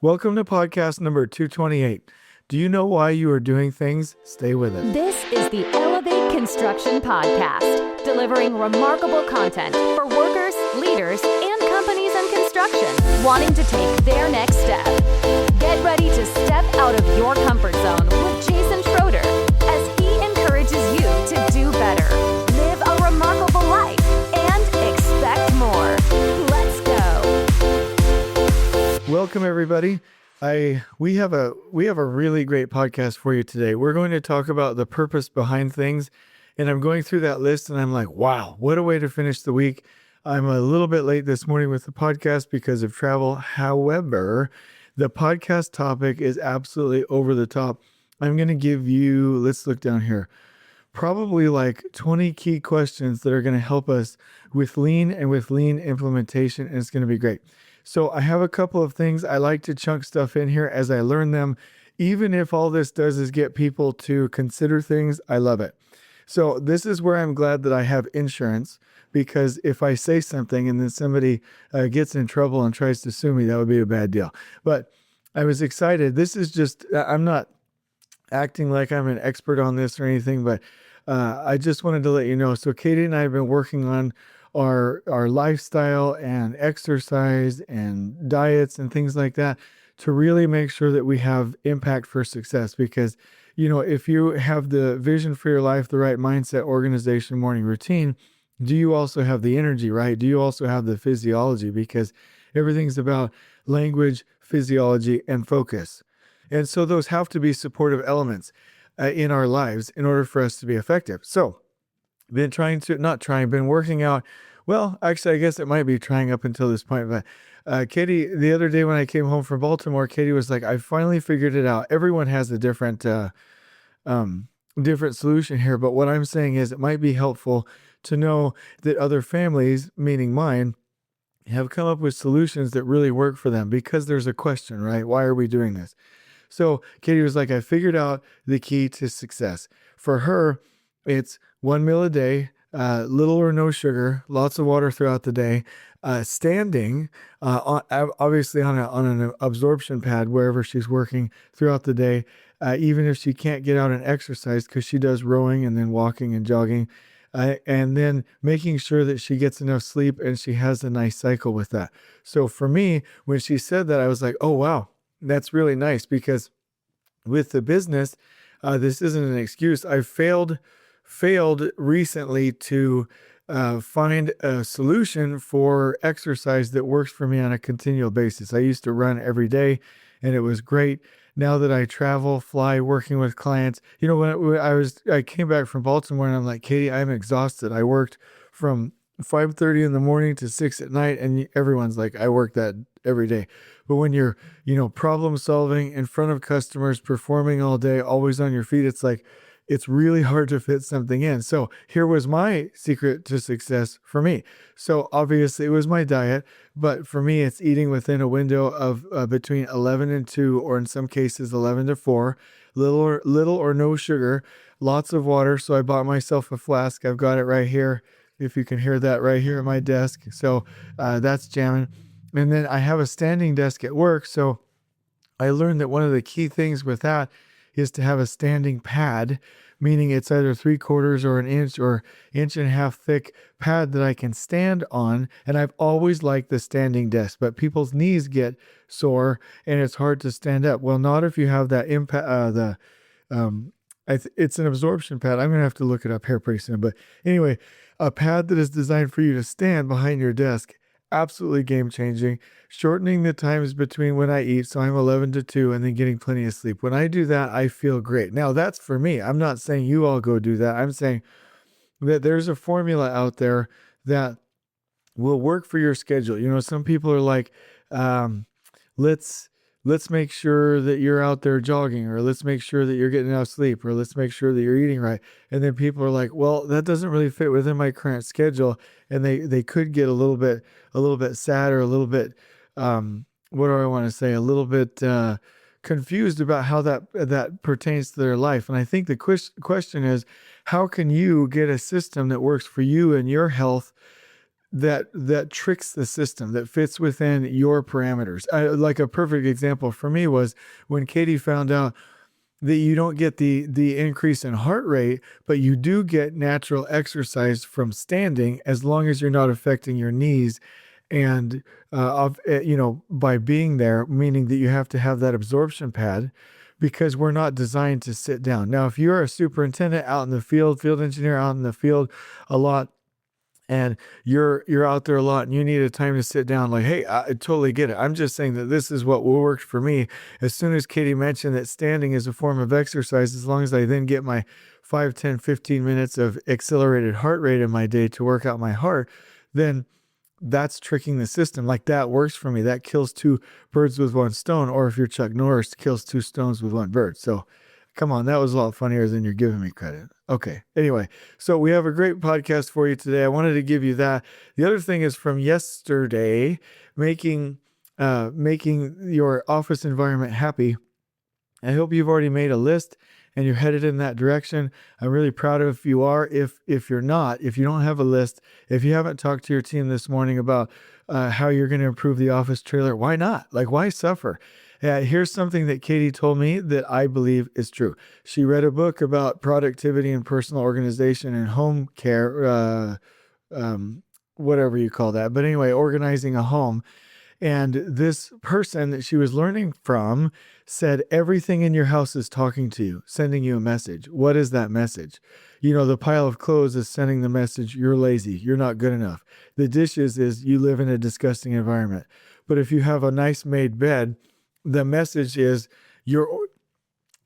Welcome to podcast number 228. Do you know why you are doing things? Stay with us. This is the Elevate Construction Podcast, delivering remarkable content for workers, leaders, and companies in construction wanting to take their next step. Get ready to step out of your comfort zone with Jason Schroeder as he encourages you to do better, live a remarkable life, and expect more. Let's go. Welcome, everybody. We have a really great podcast for you today. We're going to talk about the purpose behind things, and I'm going through that list, and I'm like, wow, what a way to finish the week. I'm a little bit late this morning with the podcast because of travel. However, the podcast topic is absolutely over the top. I'm going to give you, let's look down here, probably like 20 key questions that are going to help us with lean and with lean implementation, and it's going to be great. So I have a couple of things. I like to chunk stuff in here as I learn them. Even if all this does is get people to consider things, I love it. So this is where I'm glad that I have insurance, because if I say something and then somebody gets in trouble and tries to sue me, that would be a bad deal. But I was excited. This is just, I'm not acting like I'm an expert on this or anything, but I just wanted to let you know. So Katie and I have been working on our lifestyle and exercise and diets and things like that to really make sure that we have impact for success. Because, you know, if you have the vision for your life, the right mindset, organization, morning routine, do you also have the energy, right? Do you also have the physiology? Because everything's about language, physiology, and focus. And so those have to be supportive elements in our lives in order for us to be effective. So been working out. Well, actually, I guess it might be trying up until this point. But Katie, the other day when I came home from Baltimore, Katie was like, I finally figured it out. Everyone has a different solution here. But what I'm saying is it might be helpful to know that other families, meaning mine, have come up with solutions that really work for them, because there's a question, right? Why are we doing this? So Katie was like, I figured out the key to success. For her, it's 1 meal a day, little or no sugar, lots of water throughout the day, standing, obviously on an absorption pad wherever she's working throughout the day, even if she can't get out and exercise, because she does rowing and then walking and jogging, and then making sure that she gets enough sleep and she has a nice cycle with that. So for me, when she said that, I was like, oh, wow, that's really nice, because with the business, this isn't an excuse. I failed recently to find a solution for exercise that works for me on a continual basis. I used to run every day and it was great. Now that I travel, fly, working with clients, you know, when I came back from Baltimore and I'm like, Katie, I'm exhausted. I worked from 5:30 in the morning to 6 at night. And everyone's like, I work that every day. But when you're, you know, problem solving in front of customers, performing all day, always on your feet, it's like, it's really hard to fit something in. So here was my secret to success for me. So obviously it was my diet, but for me, it's eating within a window of between 11 and 2, or in some cases 11 to 4, little or no sugar, lots of water. So I bought myself a flask. I've got it right here. If you can hear that right here at my desk. So that's jamming. And then I have a standing desk at work. So I learned that one of the key things with that is to have a standing pad, meaning it's either 3/4 or an inch or 1.5 inch thick pad that I can stand on. And I've always liked the standing desk, but people's knees get sore and it's hard to stand up. Well, not if you have that impact, it's an absorption pad. I'm going to have to look it up here pretty soon. But anyway, a pad that is designed for you to stand behind your desk. Absolutely game changing, shortening the times between when I eat. So I'm 11 to 2 and then getting plenty of sleep. When I do that, I feel great. Now that's for me. I'm not saying you all go do that. I'm saying that there's a formula out there that will work for your schedule. You know, some people are like, let's make sure that you're out there jogging, or let's make sure that you're getting enough sleep, or let's make sure that you're eating right. And then people are like, well, that doesn't really fit within my current schedule. And they could get a little bit sad, or a little bit, what do I want to say? A little bit confused about how that pertains to their life. And I think the question is, how can you get a system that works for you and your health that tricks the system, that fits within your parameters. Like a perfect example for me was when Katie found out that you don't get the increase in heart rate, but you do get natural exercise from standing as long as you're not affecting your knees. And by being there, meaning that you have to have that absorption pad, because we're not designed to sit down. Now, if you're a superintendent out in the field engineer out in the field a lot, and you're out there a lot and you need a time to sit down, like, hey, I totally get it. I'm just saying that this is what worked for me. As soon as Katie mentioned that standing is a form of exercise, as long as I then get my 5, 10, 15 minutes of accelerated heart rate in my day to work out my heart, then that's tricking the system. Like, that works for me. That kills 2 birds with 1 stone. Or if you're Chuck Norris, kills 2 stones with 1 bird. So come on, that was a lot funnier than you're giving me credit. Okay. Anyway, so we have a great podcast for you today. I wanted to give you that. The other thing is from yesterday, making your office environment happy. I hope you've already made a list and you're headed in that direction. I'm really proud of if you are. If you're not, if you don't have a list, if you haven't talked to your team this morning about how you're going to improve the office trailer, why not? Like, why suffer? Here's something that Katie told me that I believe is true. She read a book about productivity and personal organization and home care, whatever you call that. But anyway, organizing a home. And this person that she was learning from said, everything in your house is talking to you, sending you a message. What is that message? The pile of clothes is sending the message, you're lazy, you're not good enough. The dishes is, you live in a disgusting environment. But if you have a nice made bed, the message is, you're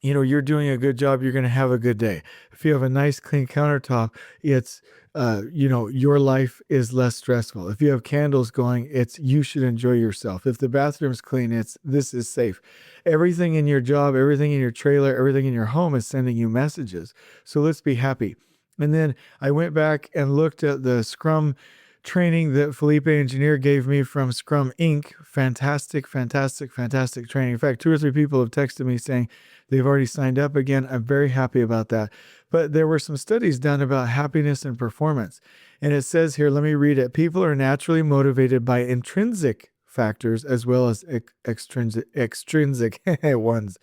doing a good job, you're going to have a good day. If you have a nice clean countertop, it's your life is less stressful. If you have candles going, it's, you should enjoy yourself. If the bathroom's clean, it's, this is safe. Everything in your job, everything in your trailer, everything in your home is sending you messages. So let's be happy. And then I went back and looked at the Scrum training that Felipe Engineer gave me from Scrum Inc. Fantastic, fantastic, fantastic training. In fact, 2 or 3 people have texted me saying they've already signed up again. I'm very happy about that. But there were some studies done about happiness and performance. And it says here, let me read it. People are naturally motivated by intrinsic factors as well as extrinsic ones.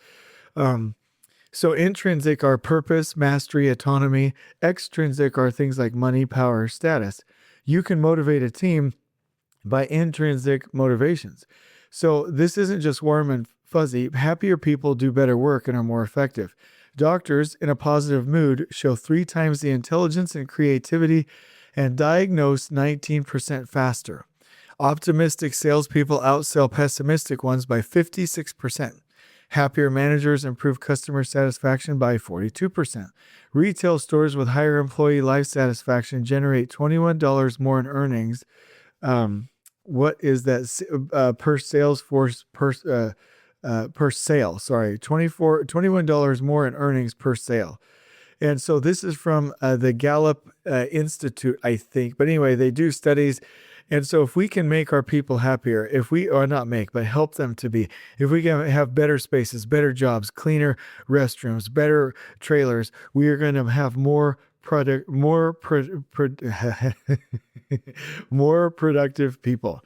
So intrinsic are purpose, mastery, autonomy. Extrinsic are things like money, power, status. You can motivate a team by intrinsic motivations. So this isn't just warm and fuzzy. Happier people do better work and are more effective. Doctors in a positive mood show 3 times the intelligence and creativity and diagnose 19% faster. Optimistic salespeople outsell pessimistic ones by 56%. Happier managers improve customer satisfaction by 42%. Retail stores with higher employee life satisfaction generate $21 more in earnings. What is that per sales force per sale? Sorry, $21 more in earnings per sale. And so this is from the Gallup Institute, I think. But anyway, they do studies. And so if we can make our people happier, but help them to be, if we can have better spaces, better jobs, cleaner restrooms, better trailers, we are going to have more productive people.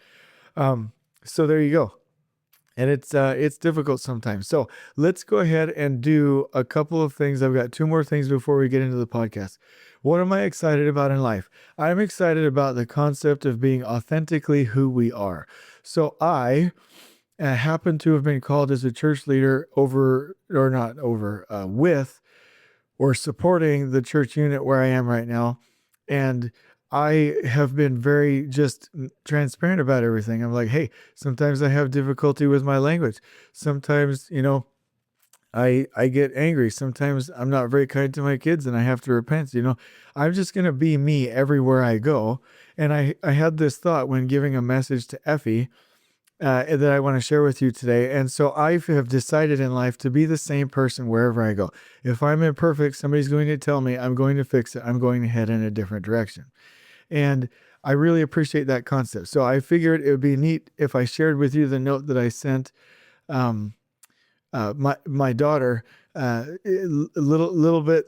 So there you go. And it's difficult sometimes. So let's go ahead and do a couple of things. I've got 2 more things before we get into the podcast. What am I excited about in life? I'm excited about the concept of being authentically who we are. So I happen to have been called as a church leader with or supporting the church unit where I am right now. And I have been very just transparent about everything. I'm like, hey, sometimes I have difficulty with my language. Sometimes, I get angry. Sometimes I'm not very kind to my kids and I have to repent. I'm just going to be me everywhere I go. And I had this thought when giving a message to Effie that I want to share with you today. And so I have decided in life to be the same person wherever I go. If I'm imperfect, somebody's going to tell me, I'm going to fix it. I'm going to head in a different direction. And I really appreciate that concept. So I figured it would be neat if I shared with you the note that I sent my daughter, a little bit,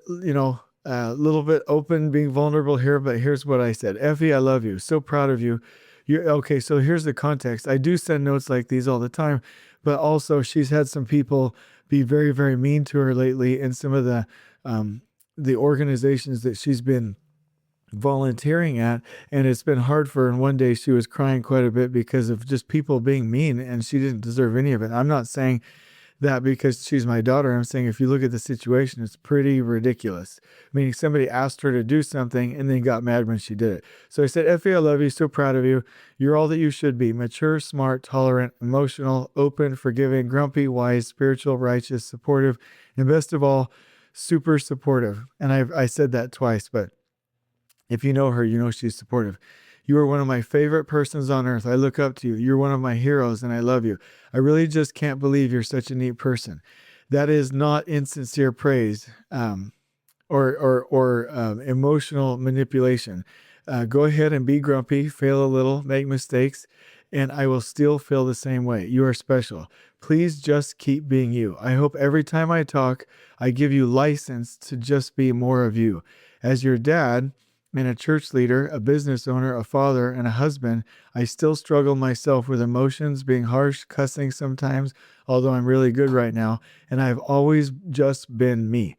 a little bit open, being vulnerable here, but here's what I said. Effie, I love you. So proud of you. Okay, so here's the context. I do send notes like these all the time, but also she's had some people be very, very mean to her lately in some of the organizations that she's been volunteering at, and it's been hard for her. And one day she was crying quite a bit because of just people being mean, and she didn't deserve any of it. I'm not saying that because she's my daughter. I'm saying if you look at the situation, it's pretty ridiculous. Meaning somebody asked her to do something and then got mad when she did it. So I said, Effie, I love you. So proud of you. You're all that you should be. Mature, smart, tolerant, emotional, open, forgiving, grumpy, wise, spiritual, righteous, supportive, and best of all, super supportive. And I said that twice, but if you know her, you know she's supportive. You are one of my favorite persons on earth. I look up to you. You're one of my heroes, and I love you. I really just can't believe you're such a neat person. That is not insincere praise or emotional manipulation. Go ahead and be grumpy, fail a little, make mistakes, and I will still feel the same way. You are special. Please just keep being you. I hope every time I talk, I give you license to just be more of you. As your dad, and a church leader, a business owner, a father, and a husband, I still struggle myself with emotions, being harsh, cussing sometimes, although I'm really good right now. And I've always just been me.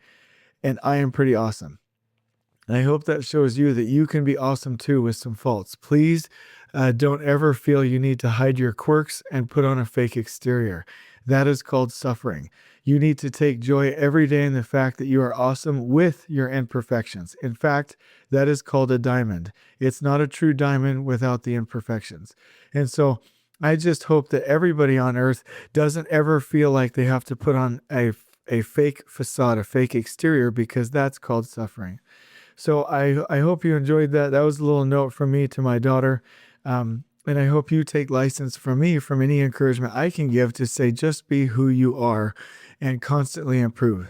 And I am pretty awesome. And I hope that shows you that you can be awesome too with some faults. Please don't ever feel you need to hide your quirks and put on a fake exterior. That is called suffering. You need to take joy every day in the fact that you are awesome with your imperfections. In fact, that is called a diamond. It's not a true diamond without the imperfections. And so I just hope that everybody on earth doesn't ever feel like they have to put on a fake facade, a fake exterior, because that's called suffering. So I hope you enjoyed that. That was a little note from me to my daughter. And I hope you take license from me, from any encouragement I can give to say, just be who you are and constantly improve.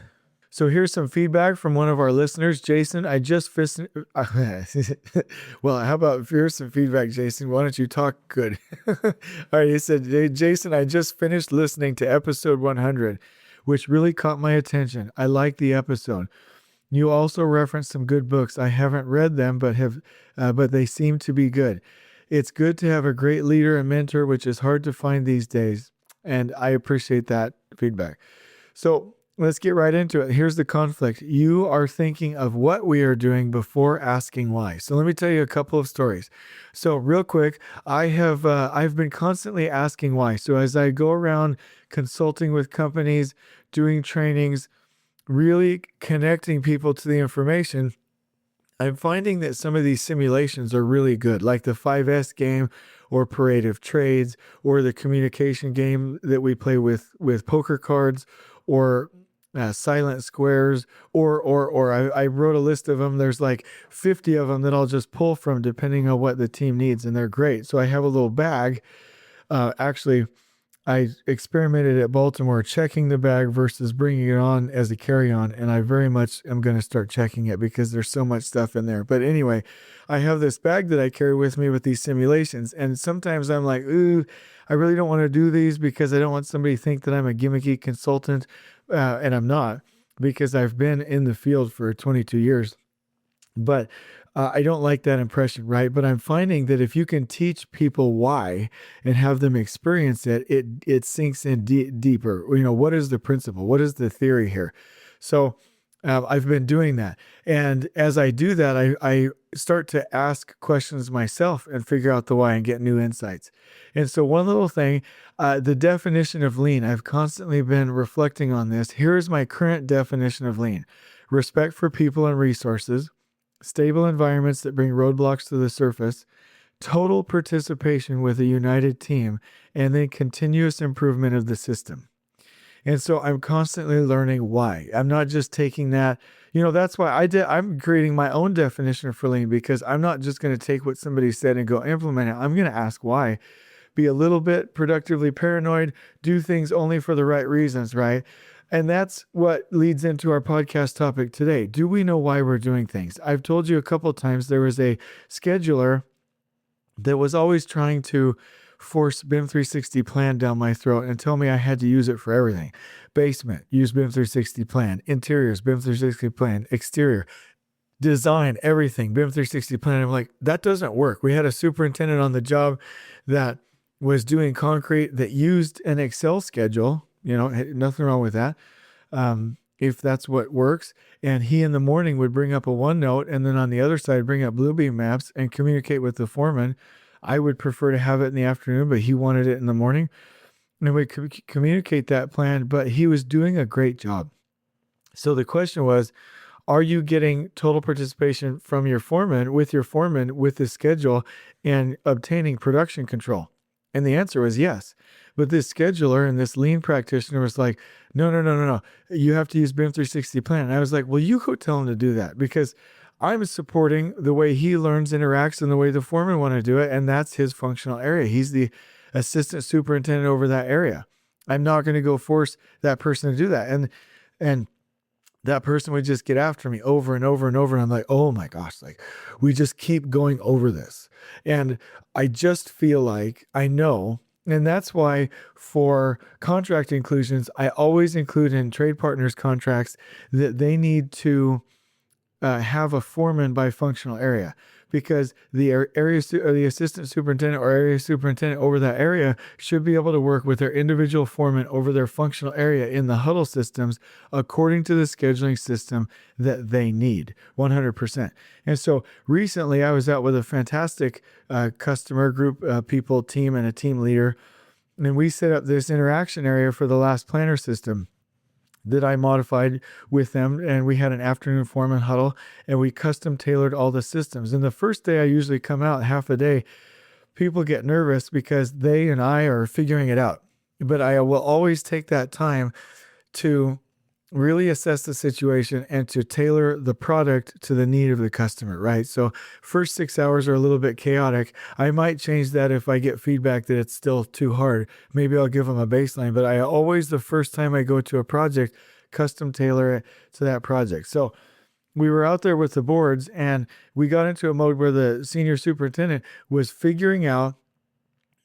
So here's some feedback from one of our listeners, Jason. I just well, how about here's some feedback, Jason? Why don't you talk good? All right, he said, "Hey, Jason, I just finished listening to episode 100, which really caught my attention. I like the episode. You also referenced some good books. I haven't read them, but they seem to be good. It's good to have a great leader and mentor, which is hard to find these days." And I appreciate that feedback. So let's get right into it. Here's the conflict. You are thinking of what we are doing before asking why. So let me tell you a couple of stories. So real quick, I've been constantly asking why. So as I go around consulting with companies, doing trainings, really connecting people to the information, I'm finding that some of these simulations are really good, like the 5S game or Parade of Trades or the communication game that we play with poker cards or silent squares or I wrote a list of them. There's like 50 of them that I'll just pull from depending on what the team needs, and they're great. So I have a little bag. Actually, I experimented at Baltimore checking the bag versus bringing it on as a carry-on, and I very much am going to start checking it because there's so much stuff in there. But anyway, I have this bag that I carry with me with these simulations, and sometimes I'm like, ooh, I really don't want to do these because I don't want somebody to think that I'm a gimmicky consultant, and I'm not, because I've been in the field for 22 years. But I don't like that impression, right? But I'm finding that if you can teach people why and have them experience it, it sinks in deeper. You know, what is the principle? What is the theory here? So I've been doing that. And as I do that, I start to ask questions myself and figure out the why and get new insights. And so one little thing, the definition of lean, I've constantly been reflecting on this. Here is my current definition of lean: respect for people and resources, stable environments that bring roadblocks to the surface, total participation with a united team, and then continuous improvement of the system. And so I'm constantly learning why. I'm not just taking that, that's why I'm creating my own definition for lean, because I'm not just going to take what somebody said and go implement it. I'm going to ask why. Be a little bit productively paranoid, do things only for the right reasons, right? And that's what leads into our podcast topic today. Do we know why we're doing things? I've told you a couple of times there was a scheduler that was always trying to force BIM 360 plan down my throat and tell me I had to use it for everything. Basement, use BIM 360 plan. Interiors, BIM 360 plan. Exterior, design, everything, BIM 360 plan. I'm like, that doesn't work. We had a superintendent on the job that was doing concrete that used an Excel schedule, nothing wrong with that. If that's what works. And he in the morning would bring up a OneNote, and then on the other side, bring up Bluebeam maps and communicate with the foreman. I would prefer to have it in the afternoon, but he wanted it in the morning. And we could communicate that plan, but he was doing a great job. So the question was, are you getting total participation from your foreman with the schedule and obtaining production control? And the answer was yes. But this scheduler and this lean practitioner was like, no. You have to use BIM 360 plan. And I was like, well, you go tell him to do that, because I'm supporting the way he learns, interacts, and the way the foreman want to do it. And that's his functional area. He's the assistant superintendent over that area. I'm not going to go force that person to do that. And that person would just get after me over and over and over. And I'm like, oh my gosh, like we just keep going over this. And I just feel like I know. And that's why for contract inclusions, I always include in trade partners contracts that they need to have a foreman by functional area, because the or the assistant superintendent or area superintendent over that area should be able to work with their individual foreman over their functional area in the huddle systems according to the scheduling system that they need 100%. And so recently I was out with a fantastic customer group, people team, and a team leader. And we set up this interaction area for the last planner system that I modified with them. And we had an afternoon foreman huddle, and we custom tailored all the systems. And the first day I usually come out half a day, people get nervous because they and I are figuring it out. But I will always take that time to really assess the situation and to tailor the product to the need of the customer, right? So first 6 hours are a little bit chaotic. I might change that if I get feedback that it's still too hard. Maybe I'll give them a baseline, but I always, the first time I go to a project, custom tailor it to that project. So we were out there with the boards, and we got into a mode where the senior superintendent was figuring out,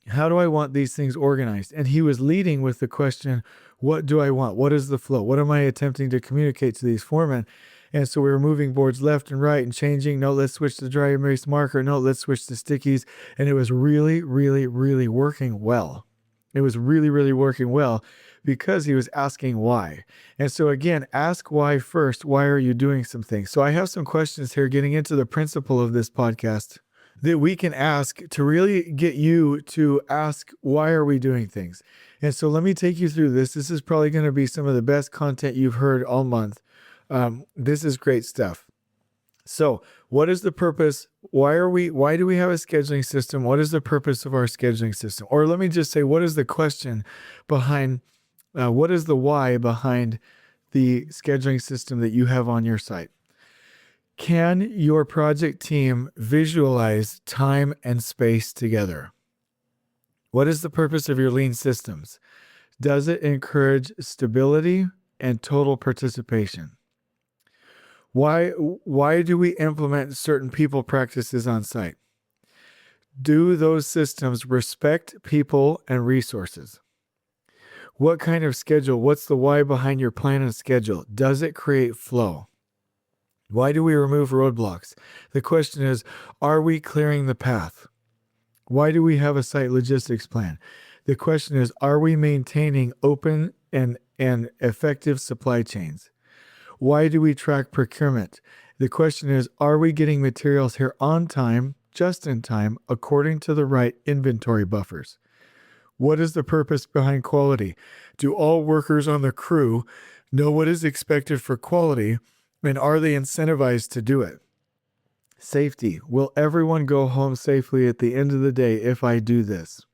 how do I want these things organized? And he was leading with the question, what do I want? What is the flow? What am I attempting to communicate to these foremen? And so we were moving boards left and right and changing. No, let's switch to dry erase marker. No, let's switch to stickies. And it was really, really, really working well. It was really, really working well because he was asking why. And so again, ask why first. Why are you doing some things? So I have some questions here getting into the principle of this podcast that we can ask to really get you to ask, why are we doing things? And so let me take you through this. This is probably going to be some of the best content you've heard all month. This is great stuff. So what is the purpose? Why do we have a scheduling system? What is the purpose of our scheduling system? Or let me just say, what is the question behind, what is the why behind the scheduling system that you have on your site? Can your project team visualize time and space together? What is the purpose of your lean systems? Does it encourage stability and total participation? Why do we implement certain people practices on site? Do those systems respect people and resources? What kind of schedule? What's the why behind your plan and schedule? Does it create flow? Why do we remove roadblocks? The question is, are we clearing the path? Why do we have a site logistics plan? The question is, are we maintaining open and effective supply chains? Why do we track procurement? The question is, are we getting materials here on time, just in time, according to the right inventory buffers? What is the purpose behind quality? Do all workers on the crew know what is expected for quality? And are they incentivized to do it? Safety. Will everyone go home safely at the end of the day if I do this?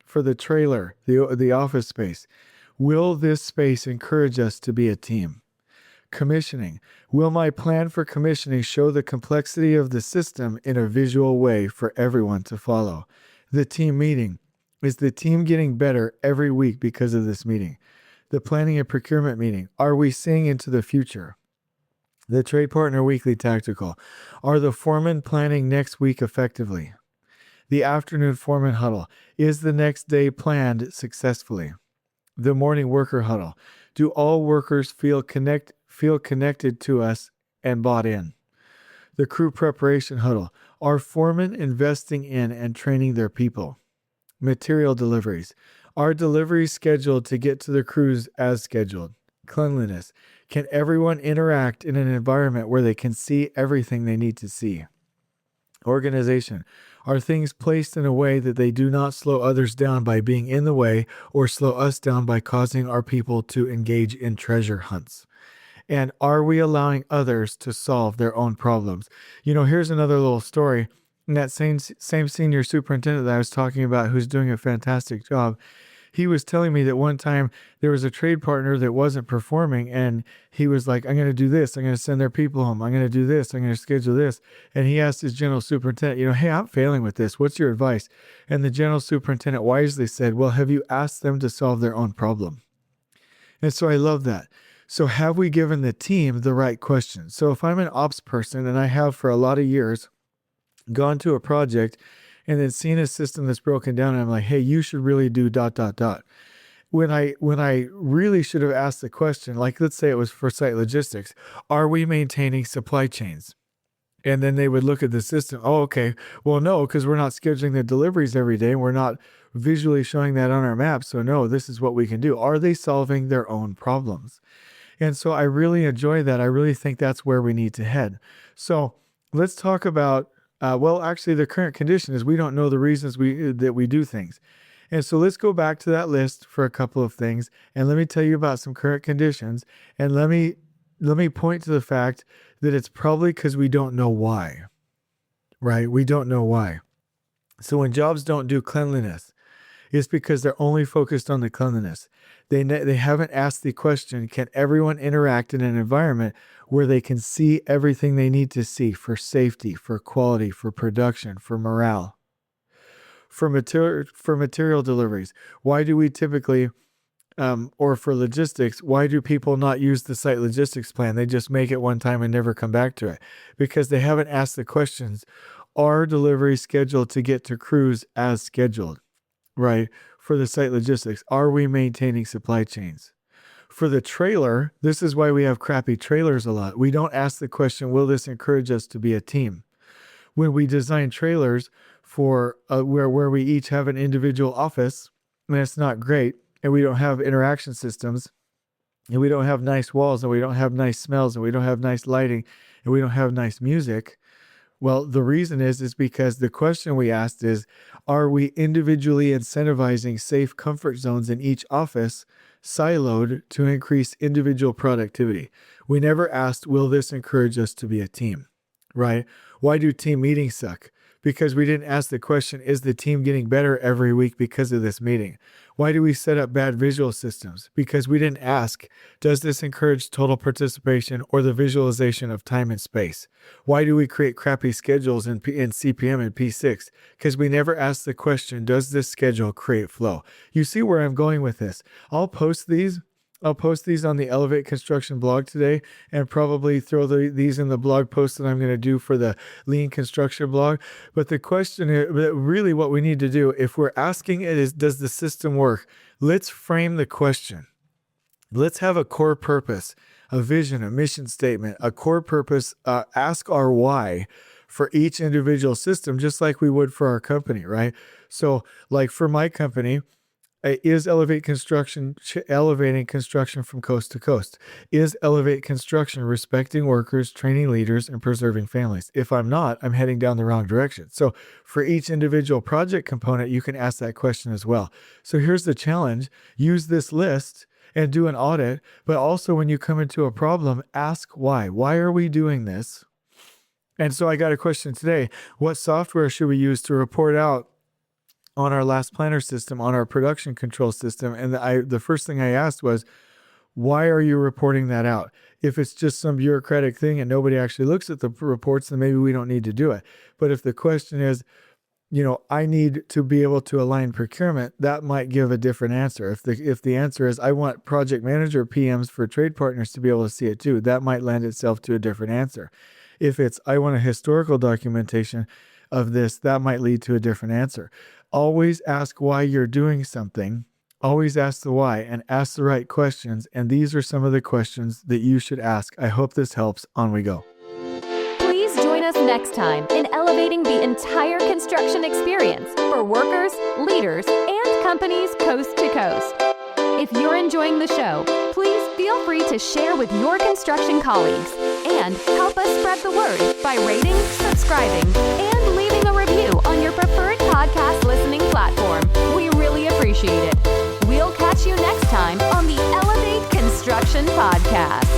For the trailer, the office space, will this space encourage us to be a team? Commissioning. Will my plan for commissioning show the complexity of the system in a visual way for everyone to follow? The team meeting. Is the team getting better every week because of this meeting? The planning and procurement meeting. Are we seeing into the future? The trade partner weekly tactical. Are the foremen planning next week effectively? The afternoon foreman huddle. Is the next day planned successfully? The morning worker huddle. Do all workers feel connected to us and bought in? The crew preparation huddle. Are foremen investing in and training their people? Material deliveries. Are deliveries scheduled to get to the crews as scheduled? Cleanliness. Can everyone interact in an environment where they can see everything they need to see? Organization. Are things placed in a way that they do not slow others down by being in the way or slow us down by causing our people to engage in treasure hunts? And are we allowing others to solve their own problems? Here's another little story. That same senior superintendent that I was talking about, who's doing a fantastic job, he was telling me that one time there was a trade partner that wasn't performing, and he was like, I'm going to do this. I'm going to send their people home. I'm going to do this. I'm going to schedule this. And he asked his general superintendent, hey, I'm failing with this. What's your advice? And the general superintendent wisely said, well, have you asked them to solve their own problem? And so I love that. So have we given the team the right questions? So if I'm an ops person, and I have for a lot of years, gone to a project and then seen a system that's broken down, and I'm like, hey, you should really do ... When I really should have asked the question, like let's say it was for site logistics, are we maintaining supply chains? And then they would look at the system. Oh, okay. Well, no, because we're not scheduling the deliveries every day. We're not visually showing that on our map. So no, this is what we can do. Are they solving their own problems? And so I really enjoy that. I really think that's where we need to head. So let's talk about, actually the current condition is we don't know the reasons that we do things. And so let's go back to that list for a couple of things. And let me tell you about some current conditions. And let me point to the fact that it's probably because we don't know why, right? We don't know why. So when jobs don't do cleanliness, it's because they're only focused on the cleanliness. They haven't asked the question, can everyone interact in an environment where they can see everything they need to see for safety, for quality, for production, for morale? For material deliveries, why do we typically, or for logistics, why do people not use the site logistics plan? They just make it one time and never come back to it because they haven't asked the questions. Are deliveries scheduled to get to crews as scheduled? Right? For the site logistics, are we maintaining supply chains? For the trailer, this is why we have crappy trailers a lot. We don't ask the question, will this encourage us to be a team? When we design trailers for where we each have an individual office, and it's not great, and we don't have interaction systems, and we don't have nice walls, and we don't have nice smells, and we don't have nice lighting, and we don't have nice music. Well, the reason is because the question we asked is, are we individually incentivizing safe comfort zones in each office, siloed to increase individual productivity? We never asked, will this encourage us to be a team, right? Why do team meetings suck? Because we didn't ask the question, is the team getting better every week because of this meeting? Why do we set up bad visual systems? Because we didn't ask, does this encourage total participation or the visualization of time and space? Why do we create crappy schedules in CPM and P6? Because we never asked the question, does this schedule create flow? You see where I'm going with this. I'll post these on the Elevate Construction blog today and probably throw these in the blog post that I'm going to do for the Lean Construction blog. But the question is really what we need to do, if we're asking it, is does the system work? Let's frame the question. Let's have a core purpose, a vision, a mission statement, a core purpose, ask our why for each individual system, just like we would for our company, right? So like for my company, is Elevate Construction elevating construction from coast to coast? Is Elevate Construction respecting workers, training leaders, and preserving families? If I'm not, I'm heading down the wrong direction. So for each individual project component, you can ask that question as well. So here's the challenge. Use this list and do an audit, but also when you come into a problem, ask why. Why are we doing this? And so I got a question today. What software should we use to report out on our last planner system, on our production control system? And the first thing I asked was, why are you reporting that out? If it's just some bureaucratic thing and nobody actually looks at the reports, then maybe we don't need to do it. But if the question is, I need to be able to align procurement, that might give a different answer. If the answer is, I want project manager PMs for trade partners to be able to see it too, that might lend itself to a different answer. If it's, I want a historical documentation of this, that might lead to a different answer. Always ask why you're doing something. Always ask the why and ask the right questions. And these are some of the questions that you should ask. I hope this helps. On we go. Please join us next time in elevating the entire construction experience for workers, leaders, and companies coast to coast. If you're enjoying the show, please feel free to share with your construction colleagues and help us spread the word by rating, subscribing, and leaving a review on your preferred podcast listening platform. We really appreciate it. We'll catch you next time on the Elevate Construction Podcast.